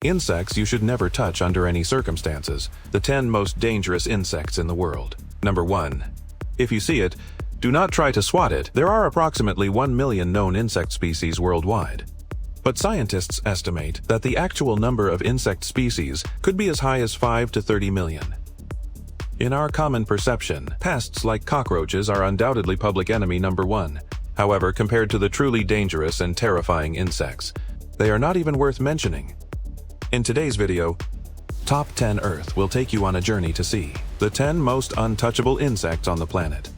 Insects you should never touch under any circumstances. The 10 most dangerous insects in the world. Number 1. If you see it, do not try to swat it. There are approximately 1 million known insect species worldwide. But scientists estimate that the actual number of insect species could be as high as 5 to 30 million. In our common perception, pests like cockroaches are undoubtedly public enemy number 1. However, compared to the truly dangerous and terrifying insects, they are not even worth mentioning. In today's video, Top 10 Earth will take you on a journey to see the 10 most untouchable insects on the planet.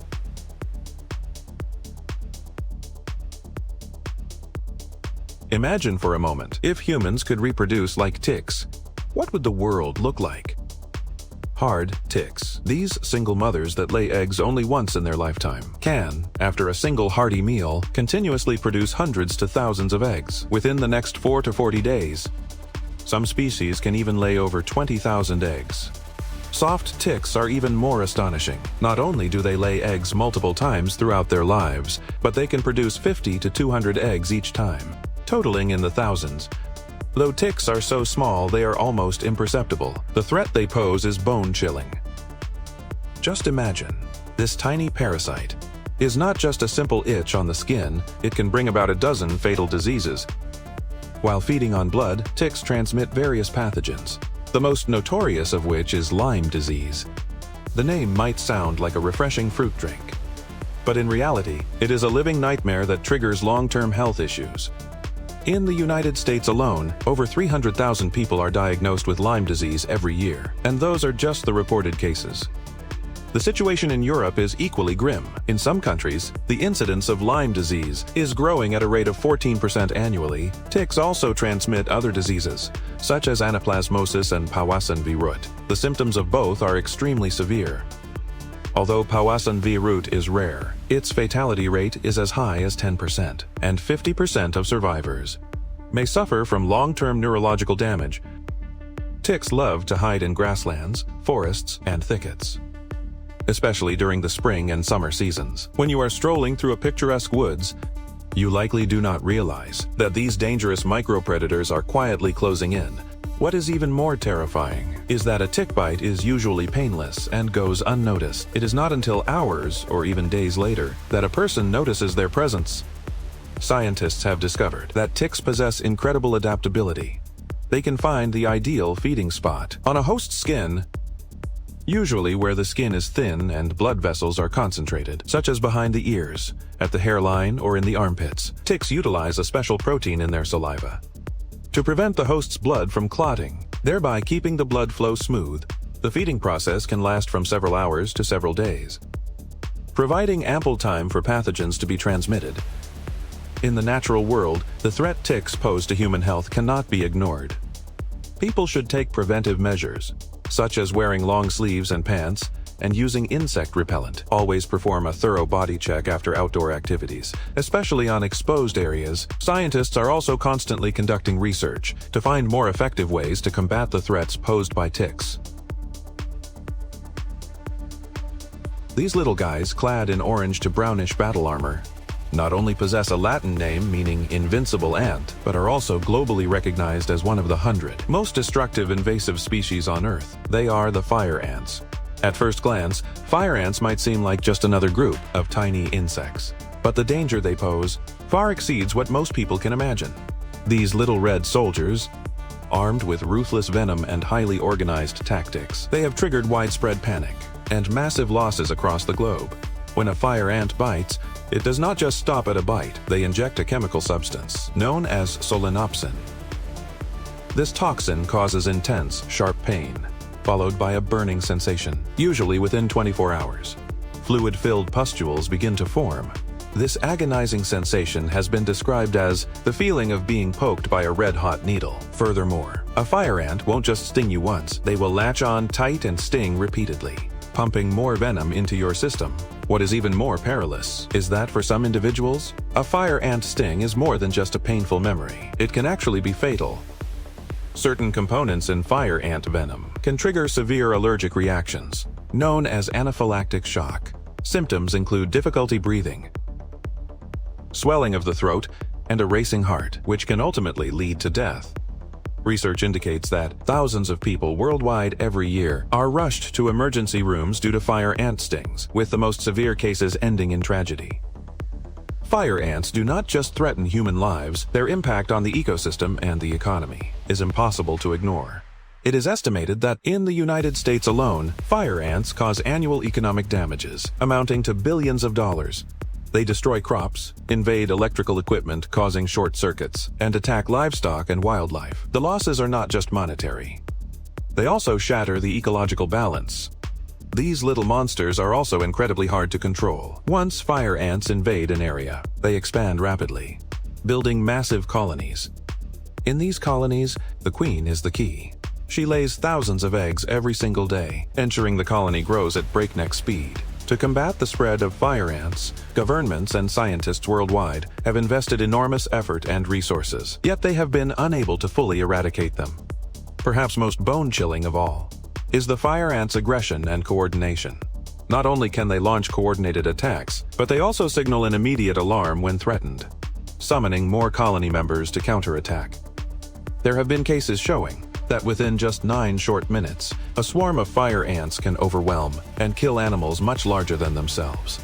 Imagine for a moment, if humans could reproduce like ticks, what would the world look like? Hard ticks, these single mothers that lay eggs only once in their lifetime, can, after a single hearty meal, continuously produce hundreds to thousands of eggs within the next 4 to 40 days. Some species can even lay over 20,000 eggs. Soft ticks are even more astonishing. Not only do they lay eggs multiple times throughout their lives, but they can produce 50 to 200 eggs each time, totaling in the thousands. Though ticks are so small they are almost imperceptible, the threat they pose is bone-chilling. Just imagine, this tiny parasite is not just a simple itch on the skin, it can bring about a dozen fatal diseases. While feeding on blood, ticks transmit various pathogens, the most notorious of which is Lyme disease. The name might sound like a refreshing fruit drink, but in reality, it is a living nightmare that triggers long-term health issues. In the United States alone, over 300,000 people are diagnosed with Lyme disease every year, and those are just the reported cases. The situation in Europe is equally grim. In some countries, the incidence of Lyme disease is growing at a rate of 14% annually. Ticks also transmit other diseases, such as anaplasmosis and Powassan virus. The symptoms of both are extremely severe. Although Powassan virus is rare, its fatality rate is as high as 10%, and 50% of survivors may suffer from long-term neurological damage. Ticks love to hide in grasslands, forests, and thickets, especially during the spring and summer seasons. When you are strolling through a picturesque woods, you likely do not realize that these dangerous micropredators are quietly closing in. What is even more terrifying is that a tick bite is usually painless and goes unnoticed. It is not until hours or even days later that a person notices their presence. Scientists have discovered that ticks possess incredible adaptability. They can find the ideal feeding spot on a host's skin, usually where the skin is thin and blood vessels are concentrated, such as behind the ears, at the hairline, or in the armpits. Ticks utilize a special protein in their saliva to prevent the host's blood from clotting, thereby keeping the blood flow smooth. The feeding process can last from several hours to several days, providing ample time for pathogens to be transmitted. In the natural world, the threat ticks pose to human health cannot be ignored. People should take preventive measures, such as wearing long sleeves and pants, and using insect repellent. Always perform a thorough body check after outdoor activities, especially on exposed areas. Scientists are also constantly conducting research to find more effective ways to combat the threats posed by ticks. These little guys, clad in orange to brownish battle armor, not only possess a Latin name meaning invincible ant, but are also globally recognized as one of the 100 most destructive invasive species on Earth. They are the fire ants. At first glance, fire ants might seem like just another group of tiny insects, but the danger they pose far exceeds what most people can imagine. These little red soldiers, armed with ruthless venom and highly organized tactics, they have triggered widespread panic and massive losses across the globe. When a fire ant bites, it does not just stop at a bite. They inject a chemical substance known as solenopsin. This toxin causes intense, sharp pain, followed by a burning sensation, usually within 24 hours. Fluid-filled pustules begin to form. This agonizing sensation has been described as the feeling of being poked by a red-hot needle. Furthermore, a fire ant won't just sting you once. They will latch on tight and sting repeatedly, pumping more venom into your system. What is even more perilous is that for some individuals, a fire ant sting is more than just a painful memory. It can actually be fatal. Certain components in fire ant venom can trigger severe allergic reactions, known as anaphylactic shock. Symptoms include difficulty breathing, swelling of the throat, and a racing heart, which can ultimately lead to death. Research indicates that thousands of people worldwide every year are rushed to emergency rooms due to fire ant stings, with the most severe cases ending in tragedy. Fire ants do not just threaten human lives, their impact on the ecosystem and the economy is impossible to ignore. It is estimated that in the United States alone, fire ants cause annual economic damages amounting to billions of dollars. They destroy crops, invade electrical equipment causing short circuits, and attack livestock and wildlife. The losses are not just monetary. They also shatter the ecological balance. These little monsters are also incredibly hard to control. Once fire ants invade an area, they expand rapidly, building massive colonies. In these colonies, the queen is the key. She lays thousands of eggs every single day, ensuring the colony grows at breakneck speed. To combat the spread of fire ants, governments and scientists worldwide have invested enormous effort and resources, yet they have been unable to fully eradicate them. Perhaps most bone-chilling of all is the fire ants' aggression and coordination. Not only can they launch coordinated attacks, but they also signal an immediate alarm when threatened, summoning more colony members to counterattack. There have been cases showing that within just 9 short minutes, a swarm of fire ants can overwhelm and kill animals much larger than themselves.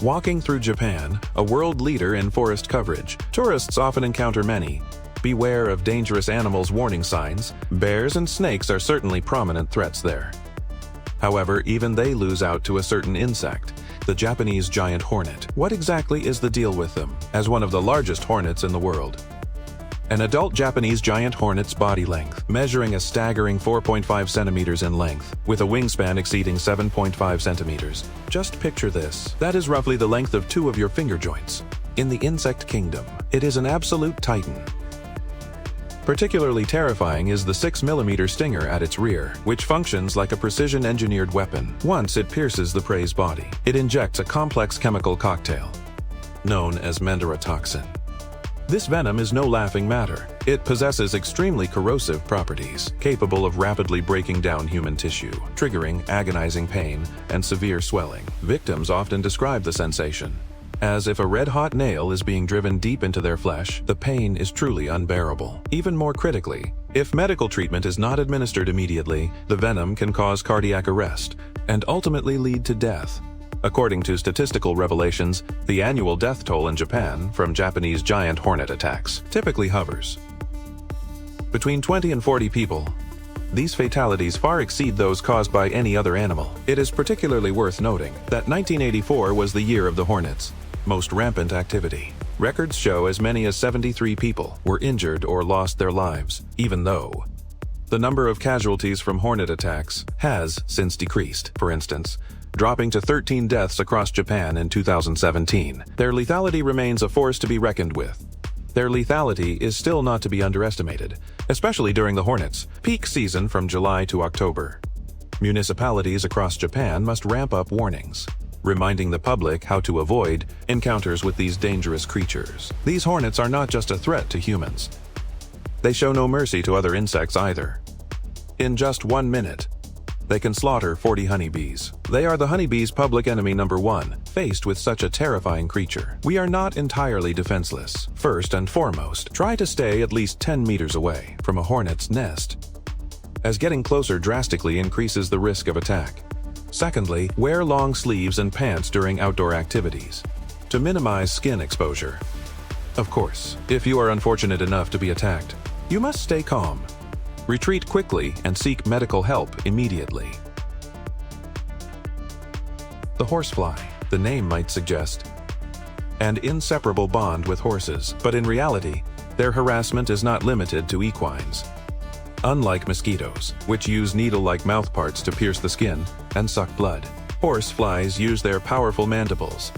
Walking through Japan, a world leader in forest coverage, tourists often encounter many "Beware of dangerous animals" warning signs. Bears and snakes are certainly prominent threats there. However, even they lose out to a certain insect, the Japanese giant hornet. What exactly is the deal with them? As one of the largest hornets in the world, an adult Japanese giant hornet's body length, measuring a staggering 4.5 centimeters in length, with a wingspan exceeding 7.5 centimeters. Just picture this. That is roughly the length of 2 of your finger joints. In the insect kingdom, it is an absolute titan. Particularly terrifying is the 6mm stinger at its rear, which functions like a precision-engineered weapon. Once it pierces the prey's body, it injects a complex chemical cocktail known as toxin. This venom is no laughing matter. It possesses extremely corrosive properties, capable of rapidly breaking down human tissue, triggering agonizing pain and severe swelling. Victims often describe the sensation as if a red-hot nail is being driven deep into their flesh. The pain is truly unbearable. Even more critically, if medical treatment is not administered immediately, the venom can cause cardiac arrest and ultimately lead to death. According to statistical revelations, the annual death toll in Japan from Japanese giant hornet attacks typically hovers between 20 and 40 people. These fatalities far exceed those caused by any other animal. It is particularly worth noting that 1984 was the year of the hornets' most rampant activity. Records show as many as 73 people were injured or lost their lives, even though the number of casualties from hornet attacks has since decreased. For instance, dropping to 13 deaths across Japan in 2017. Their lethality remains a force to be reckoned with. Their lethality is still not to be underestimated, especially during the hornets' peak season from July to October. Municipalities across Japan must ramp up warnings, reminding the public how to avoid encounters with these dangerous creatures. These hornets are not just a threat to humans. They show no mercy to other insects either. In just 1 minute, they can slaughter 40 honeybees. They are the honeybee's public enemy number 1. Faced with such a terrifying creature, we are not entirely defenseless. First and foremost, try to stay at least 10 meters away from a hornet's nest, as getting closer drastically increases the risk of attack. Secondly, wear long sleeves and pants during outdoor activities to minimize skin exposure. Of course, if you are unfortunate enough to be attacked, you must stay calm. Retreat quickly and seek medical help immediately. The horsefly, the name might suggest, an inseparable bond with horses, but in reality, their harassment is not limited to equines. Unlike mosquitoes, which use needle-like mouthparts to pierce the skin and suck blood, horseflies use their powerful mandibles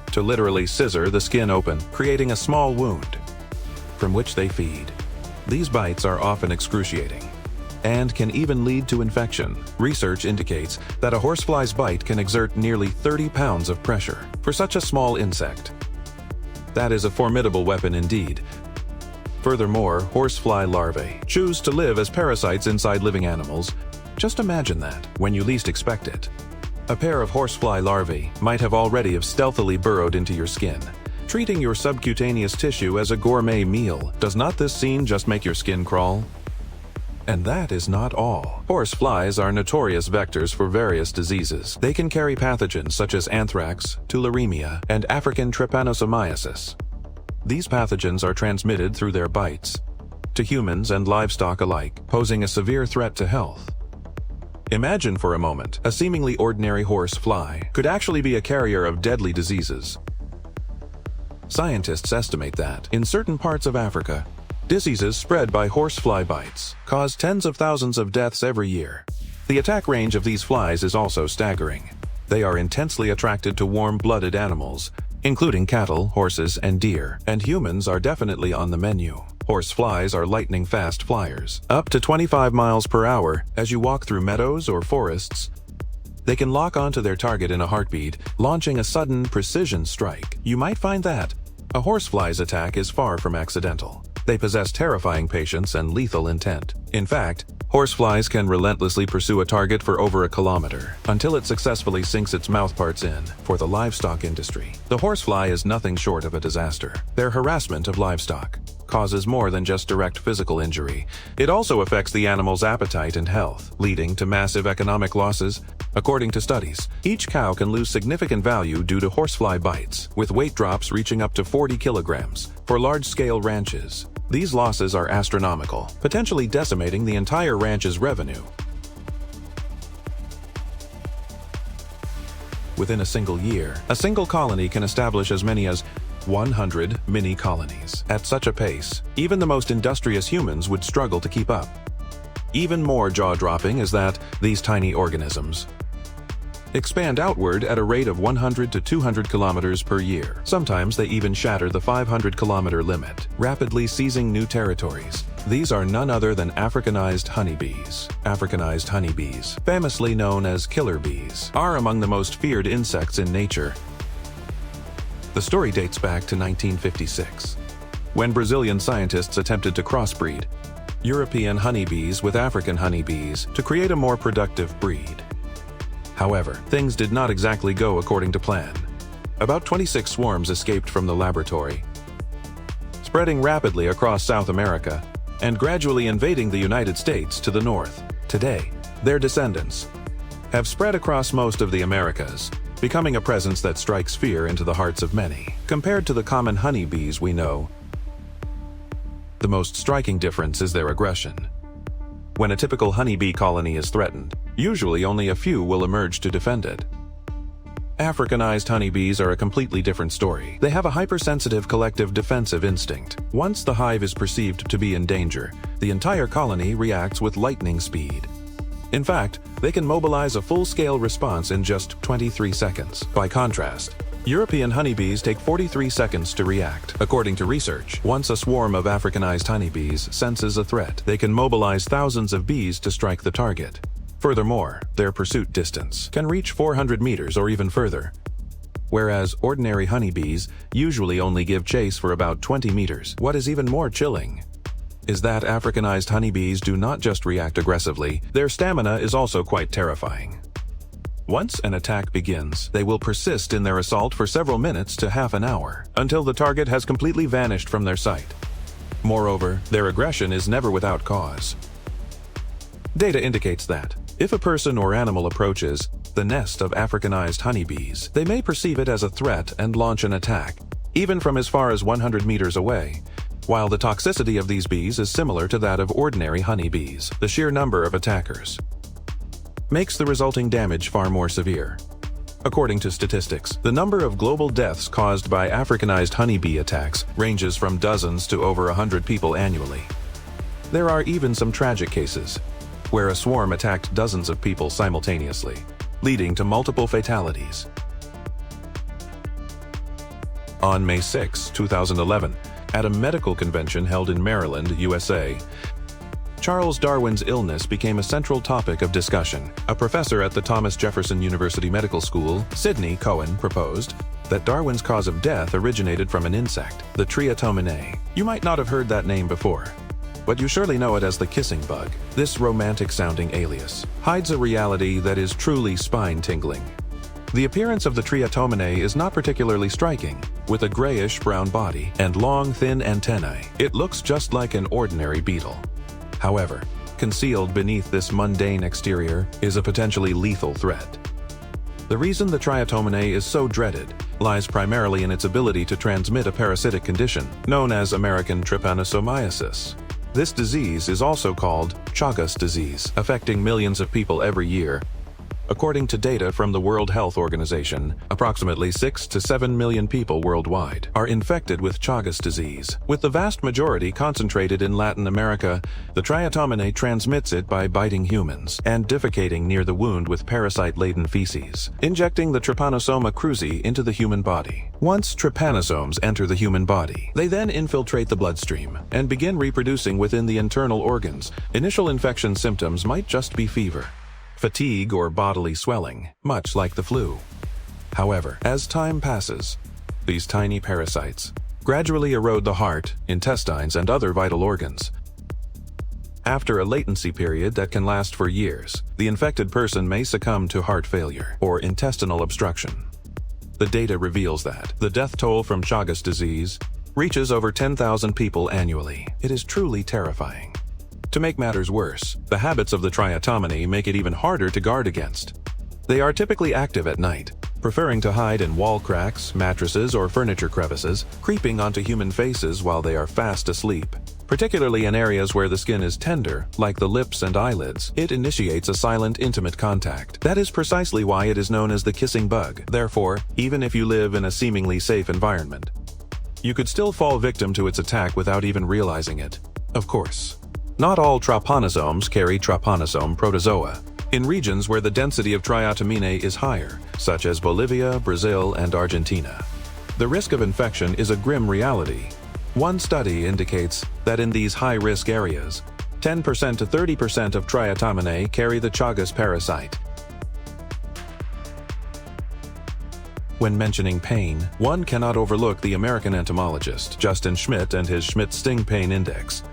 to literally scissor the skin open, creating a small wound from which they feed. These bites are often excruciating and can even lead to infection. Research indicates that a horsefly's bite can exert nearly 30 pounds of pressure for such a small insect. That is a formidable weapon indeed. Furthermore, horsefly larvae choose to live as parasites inside living animals. Just imagine that when you least expect it. A pair of horsefly larvae might have already stealthily burrowed into your skin, treating your subcutaneous tissue as a gourmet meal. Does not this scene just make your skin crawl? And that is not all. Horse flies are notorious vectors for various diseases. They can carry pathogens such as anthrax, tularemia, and African trypanosomiasis. These pathogens are transmitted through their bites to humans and livestock alike, posing a severe threat to health. Imagine for a moment, a seemingly ordinary horse fly could actually be a carrier of deadly diseases. Scientists estimate that, in certain parts of Africa, diseases spread by horsefly bites cause tens of thousands of deaths every year. The attack range of these flies is also staggering. They are intensely attracted to warm-blooded animals, including cattle, horses, and deer, and humans are definitely on the menu. Horse flies are lightning-fast flyers, up to 25 miles per hour as you walk through meadows or forests. They can lock onto their target in a heartbeat, launching a sudden precision strike. You might find that a horsefly's attack is far from accidental. They possess terrifying patience and lethal intent. In fact, horseflies can relentlessly pursue a target for over a kilometer until it successfully sinks its mouthparts in. For the livestock industry, the horsefly is nothing short of a disaster. Their harassment of livestock causes more than just direct physical injury. It also affects the animal's appetite and health, leading to massive economic losses. According to studies, each cow can lose significant value due to horsefly bites, with weight drops reaching up to 40 kilograms. For large-scale ranches, these losses are astronomical, potentially decimating the entire ranch's revenue. Within a single year, a single colony can establish as many as 100 mini-colonies. At such a pace, even the most industrious humans would struggle to keep up. Even more jaw-dropping is that these tiny organisms expand outward at a rate of 100 to 200 kilometers per year. Sometimes they even shatter the 500-kilometer limit, rapidly seizing new territories. These are none other than Africanized honeybees. Africanized honeybees, famously known as killer bees, are among the most feared insects in nature. The story dates back to 1956, when Brazilian scientists attempted to crossbreed European honeybees with African honeybees to create a more productive breed. However, things did not exactly go according to plan. About 26 swarms escaped from the laboratory, spreading rapidly across South America and gradually invading the United States to the north. Today, their descendants have spread across most of the Americas, becoming a presence that strikes fear into the hearts of many. Compared to the common honeybees we know, the most striking difference is their aggression. When a typical honeybee colony is threatened, usually only a few will emerge to defend it. Africanized honeybees are a completely different story. They have a hypersensitive collective defensive instinct. Once the hive is perceived to be in danger, the entire colony reacts with lightning speed. In fact, they can mobilize a full-scale response in just 23 seconds. By contrast, European honeybees take 43 seconds to react. According to research, once a swarm of Africanized honeybees senses a threat, they can mobilize thousands of bees to strike the target. Furthermore, their pursuit distance can reach 400 meters or even further, whereas ordinary honeybees usually only give chase for about 20 meters. What is even more chilling is that Africanized honeybees do not just react aggressively, their stamina is also quite terrifying. Once an attack begins, they will persist in their assault for several minutes to half an hour, until the target has completely vanished from their sight. Moreover, their aggression is never without cause. Data indicates that, if a person or animal approaches the nest of Africanized honeybees, they may perceive it as a threat and launch an attack, even from as far as 100 meters away. While the toxicity of these bees is similar to that of ordinary honeybees, the sheer number of attackers makes the resulting damage far more severe. According to statistics, the number of global deaths caused by Africanized honeybee attacks ranges from dozens to over 100 people annually. There are even some tragic cases where a swarm attacked dozens of people simultaneously, leading to multiple fatalities. On May 6, 2011, at a medical convention held in Maryland, USA, Charles Darwin's illness became a central topic of discussion. A professor at the Thomas Jefferson University Medical School, Sidney Cohen, proposed that Darwin's cause of death originated from an insect, the Triatominae. You might not have heard that name before, but you surely know it as the kissing bug. This romantic-sounding alias hides a reality that is truly spine-tingling. The appearance of the Triatominae is not particularly striking, with a grayish-brown body and long, thin antennae. It looks just like an ordinary beetle. However, concealed beneath this mundane exterior is a potentially lethal threat. The reason the Triatominae is so dreaded lies primarily in its ability to transmit a parasitic condition known as American trypanosomiasis. This disease is also called Chagas disease, affecting millions of people every year. According to data from the World Health Organization, approximately 6 to 7 million people worldwide are infected with Chagas disease. With the vast majority concentrated in Latin America, the Triatominae transmits it by biting humans and defecating near the wound with parasite-laden feces, injecting the Trypanosoma cruzi into the human body. Once trypanosomes enter the human body, they then infiltrate the bloodstream and begin reproducing within the internal organs. Initial infection symptoms might just be fever, fatigue, or bodily swelling, much like the flu. However, as time passes, these tiny parasites gradually erode the heart, intestines, and other vital organs. After a latency period that can last for years, the infected person may succumb to heart failure or intestinal obstruction. The data reveals that the death toll from Chagas disease reaches over 10,000 people annually. It is truly terrifying. To make matters worse, the habits of the Triatominae make it even harder to guard against. They are typically active at night, preferring to hide in wall cracks, mattresses, or furniture crevices, creeping onto human faces while they are fast asleep. Particularly in areas where the skin is tender, like the lips and eyelids, it initiates a silent, intimate contact. That is precisely why it is known as the kissing bug. Therefore, even if you live in a seemingly safe environment, you could still fall victim to its attack without even realizing it. Of course, not all trypanosomes carry trypanosome protozoa. In regions where the density of Triatominae is higher, such as Bolivia, Brazil, and Argentina, the risk of infection is a grim reality. One study indicates that in these high-risk areas, 10% to 30% of Triatominae carry the Chagas parasite. When mentioning pain, one cannot overlook the American entomologist Justin Schmidt and his Schmidt Sting Pain Index.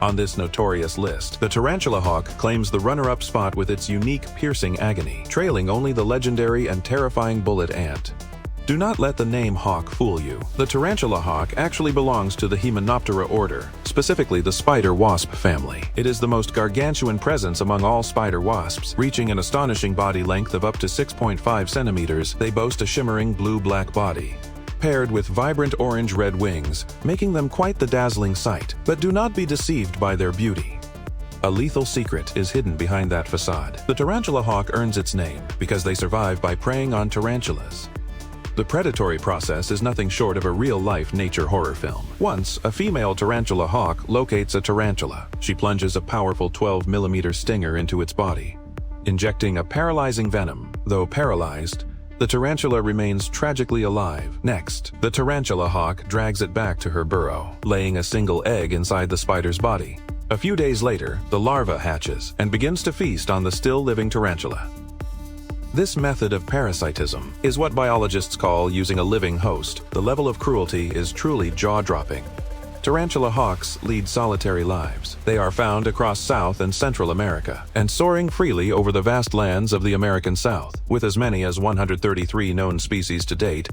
On this notorious list, the tarantula hawk claims the runner-up spot with its unique piercing agony, trailing only the legendary and terrifying bullet ant. Do not let the name hawk fool you. The tarantula hawk actually belongs to the Hymenoptera order, specifically the spider wasp family. It is the most gargantuan presence among all spider wasps, reaching an astonishing body length of up to 6.5 centimeters. They boast a shimmering blue-black body, paired with vibrant orange-red wings, making them quite the dazzling sight. But do not be deceived by their beauty. A lethal secret is hidden behind that facade. The tarantula hawk earns its name because they survive by preying on tarantulas. The predatory process is nothing short of a real-life nature horror film. Once, a female tarantula hawk locates a tarantula. She plunges a powerful 12mm stinger into its body, injecting a paralyzing venom. Though paralyzed, the tarantula remains tragically alive. Next, the tarantula hawk drags it back to her burrow, laying a single egg inside the spider's body. A few days later, the larva hatches and begins to feast on the still-living tarantula. This method of parasitism is what biologists call using a living host. The level of cruelty is truly jaw-dropping. Tarantula hawks lead solitary lives. They are found across South and Central America and soaring freely over the vast lands of the American South, with as many as 133 known species to date.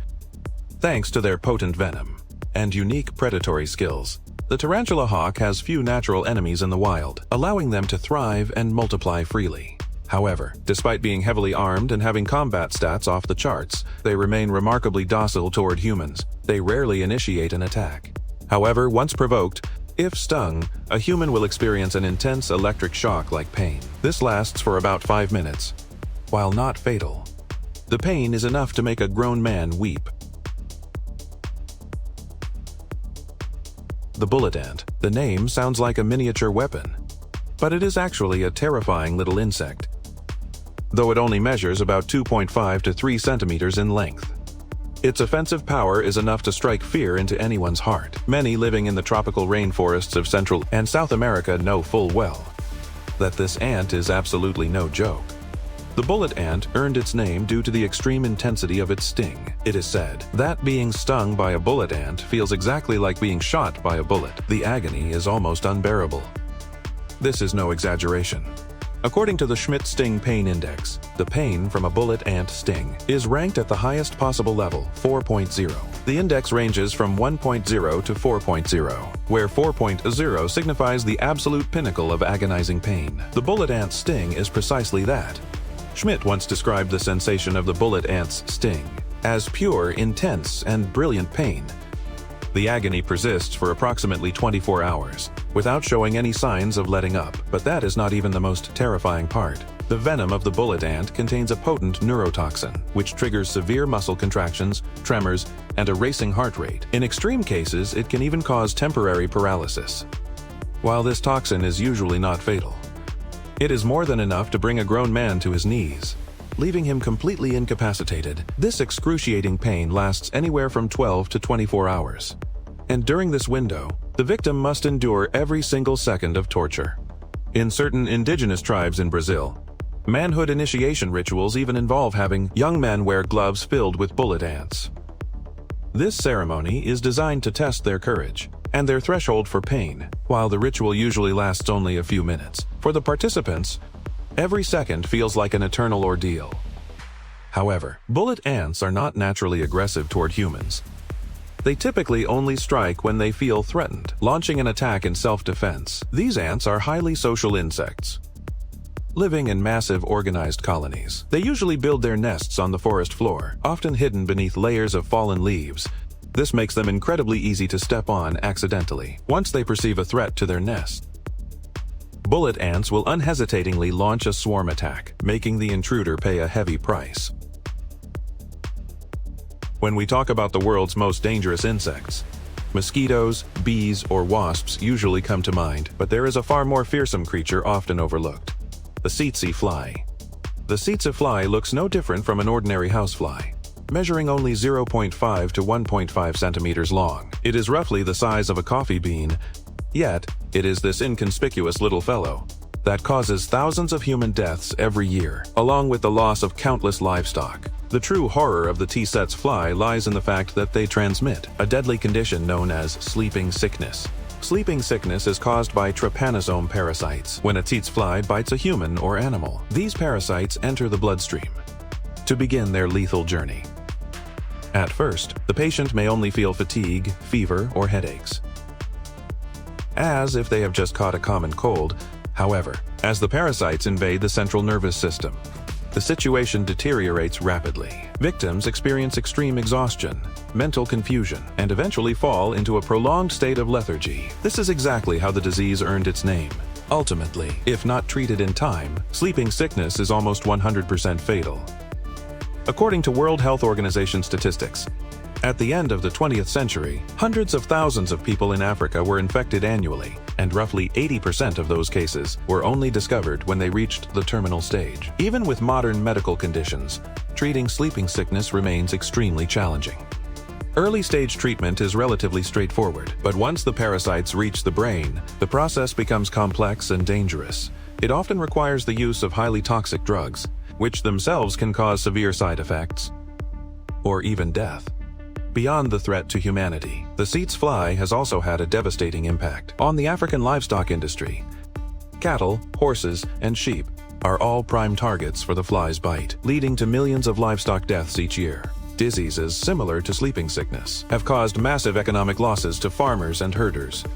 Thanks to their potent venom and unique predatory skills, the tarantula hawk has few natural enemies in the wild, allowing them to thrive and multiply freely. However, despite being heavily armed and having combat stats off the charts, they remain remarkably docile toward humans. They rarely initiate an attack. However, once provoked, if stung, a human will experience an intense electric shock-like pain. This lasts for about 5 minutes. While not fatal, the pain is enough to make a grown man weep. The bullet ant. The name sounds like a miniature weapon, but it is actually a terrifying little insect, though it only measures about 2.5 to 3 centimeters in length. Its offensive power is enough to strike fear into anyone's heart. Many living in the tropical rainforests of Central and South America know full well that this ant is absolutely no joke. The bullet ant earned its name due to the extreme intensity of its sting. It is said that being stung by a bullet ant feels exactly like being shot by a bullet. The agony is almost unbearable. This is no exaggeration. According to the Schmidt Sting Pain Index, the pain from a bullet ant sting is ranked at the highest possible level, 4.0. The index ranges from 1.0 to 4.0, where 4.0 signifies the absolute pinnacle of agonizing pain. The bullet ant sting is precisely that. Schmidt once described the sensation of the bullet ant's sting as pure, intense, and brilliant pain. The agony persists for approximately 24 hours, without showing any signs of letting up. But that is not even the most terrifying part. The venom of the bullet ant contains a potent neurotoxin, which triggers severe muscle contractions, tremors, and a racing heart rate. In extreme cases, it can even cause temporary paralysis. While this toxin is usually not fatal, it is more than enough to bring a grown man to his knees, leaving him completely incapacitated. This excruciating pain lasts anywhere from 12 to 24 hours. And during this window, the victim must endure every single second of torture. In certain indigenous tribes in Brazil, manhood initiation rituals even involve having young men wear gloves filled with bullet ants. This ceremony is designed to test their courage and their threshold for pain. While the ritual usually lasts only a few minutes, for the participants, every second feels like an eternal ordeal. However, bullet ants are not naturally aggressive toward humans. They typically only strike when they feel threatened, launching an attack in self-defense. These ants are highly social insects, living in massive organized colonies. They usually build their nests on the forest floor, often hidden beneath layers of fallen leaves. This makes them incredibly easy to step on accidentally once they perceive a threat to their nest. Bullet ants will unhesitatingly launch a swarm attack, making the intruder pay a heavy price. When we talk about the world's most dangerous insects, mosquitoes, bees, or wasps usually come to mind, but there is a far more fearsome creature often overlooked: the tsetse fly. The tsetse fly looks no different from an ordinary housefly, measuring only 0.5 to 1.5 centimeters long. It is roughly the size of a coffee bean, yet it is this inconspicuous little fellow that causes thousands of human deaths every year, along with the loss of countless livestock. The true horror of the tsetse fly lies in the fact that they transmit a deadly condition known as sleeping sickness. Sleeping sickness is caused by trypanosome parasites. When a tsetse fly bites a human or animal, these parasites enter the bloodstream to begin their lethal journey. At first, the patient may only feel fatigue, fever, or headaches, as if they have just caught a common cold. However, as the parasites invade the central nervous system, the situation deteriorates rapidly. Victims experience extreme exhaustion, mental confusion, and eventually fall into a prolonged state of lethargy. This is exactly how the disease earned its name. Ultimately, if not treated in time, sleeping sickness is almost 100% fatal. According to World Health Organization statistics, at the end of the 20th century, hundreds of thousands of people in Africa were infected annually, and roughly 80% of those cases were only discovered when they reached the terminal stage. Even with modern medical conditions, treating sleeping sickness remains extremely challenging. Early-stage treatment is relatively straightforward, but once the parasites reach the brain, the process becomes complex and dangerous. It often requires the use of highly toxic drugs, which themselves can cause severe side effects, or even death. Beyond the threat to humanity, the tsetse fly has also had a devastating impact on the African livestock industry. Cattle, horses, and sheep are all prime targets for the fly's bite, leading to millions of livestock deaths each year. Diseases similar to sleeping sickness have caused massive economic losses to farmers and herders.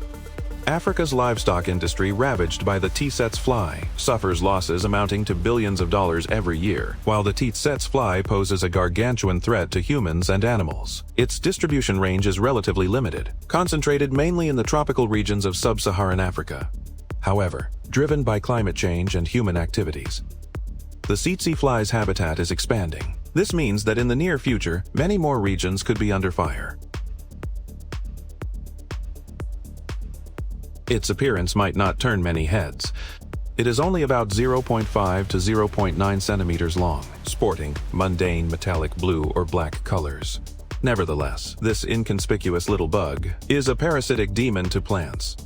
Africa's livestock industry, ravaged by the tsetse fly, suffers losses amounting to billions of dollars every year, while the tsetse fly poses a gargantuan threat to humans and animals. Its distribution range is relatively limited, concentrated mainly in the tropical regions of sub-Saharan Africa. However, driven by climate change and human activities, the tsetse fly's habitat is expanding. This means that in the near future, many more regions could be under fire. Its appearance might not turn many heads. It is only about 0.5 to 0.9 centimeters long, sporting mundane metallic blue or black colors. Nevertheless, this inconspicuous little bug is a parasitic demon to plants.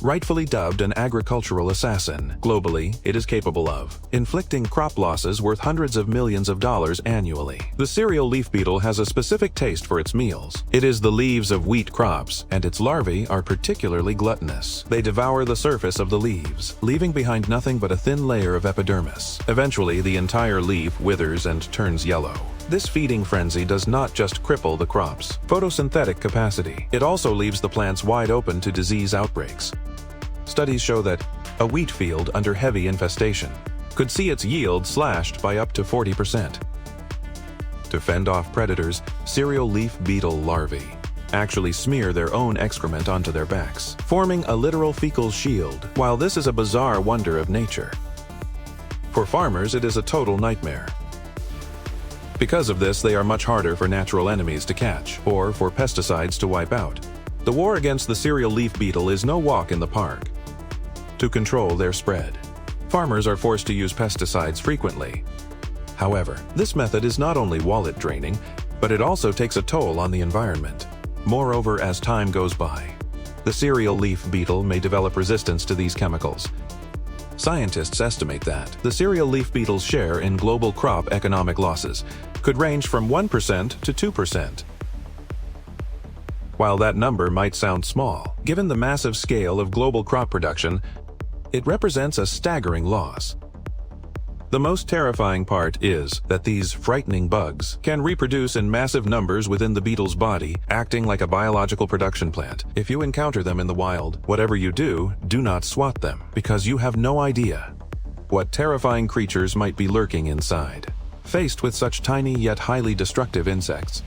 Rightfully dubbed an agricultural assassin, globally, it is capable of inflicting crop losses worth hundreds of millions of dollars annually. The cereal leaf beetle has a specific taste for its meals. It is the leaves of wheat crops, and its larvae are particularly gluttonous. They devour the surface of the leaves, leaving behind nothing but a thin layer of epidermis. Eventually, the entire leaf withers and turns yellow. This feeding frenzy does not just cripple the crop's photosynthetic capacity, it also leaves the plants wide open to disease outbreaks. Studies show that a wheat field under heavy infestation could see its yield slashed by up to 40%. To fend off predators, cereal leaf beetle larvae actually smear their own excrement onto their backs, forming a literal fecal shield. While this is a bizarre wonder of nature, for farmers it is a total nightmare. Because of this, they are much harder for natural enemies to catch, or for pesticides to wipe out. The war against the cereal leaf beetle is no walk in the park. To control their spread, farmers are forced to use pesticides frequently. However, this method is not only wallet draining, but it also takes a toll on the environment. Moreover, as time goes by, the cereal leaf beetle may develop resistance to these chemicals. Scientists estimate that the cereal leaf beetle's share in global crop economic losses could range from 1% to 2%. While that number might sound small, given the massive scale of global crop production, it represents a staggering loss. The most terrifying part is that these frightening bugs can reproduce in massive numbers within the beetle's body, acting like a biological production plant. If you encounter them in the wild, whatever you do, do not swat them, because you have no idea what terrifying creatures might be lurking inside. Faced with such tiny yet highly destructive insects,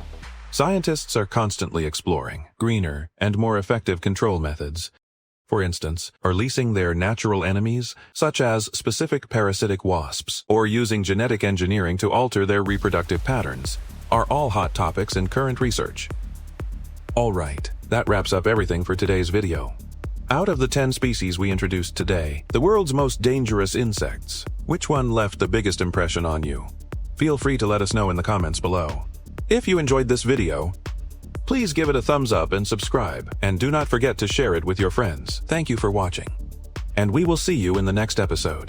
scientists are constantly exploring greener and more effective control methods. For instance, releasing their natural enemies, such as specific parasitic wasps, or using genetic engineering to alter their reproductive patterns, are all hot topics in current research. Alright, that wraps up everything for today's video. Out of the 10 species we introduced today, the world's most dangerous insects, which one left the biggest impression on you? Feel free to let us know in the comments below. If you enjoyed this video, please give it a thumbs up and subscribe, and do not forget to share it with your friends. Thank you for watching, and we will see you in the next episode.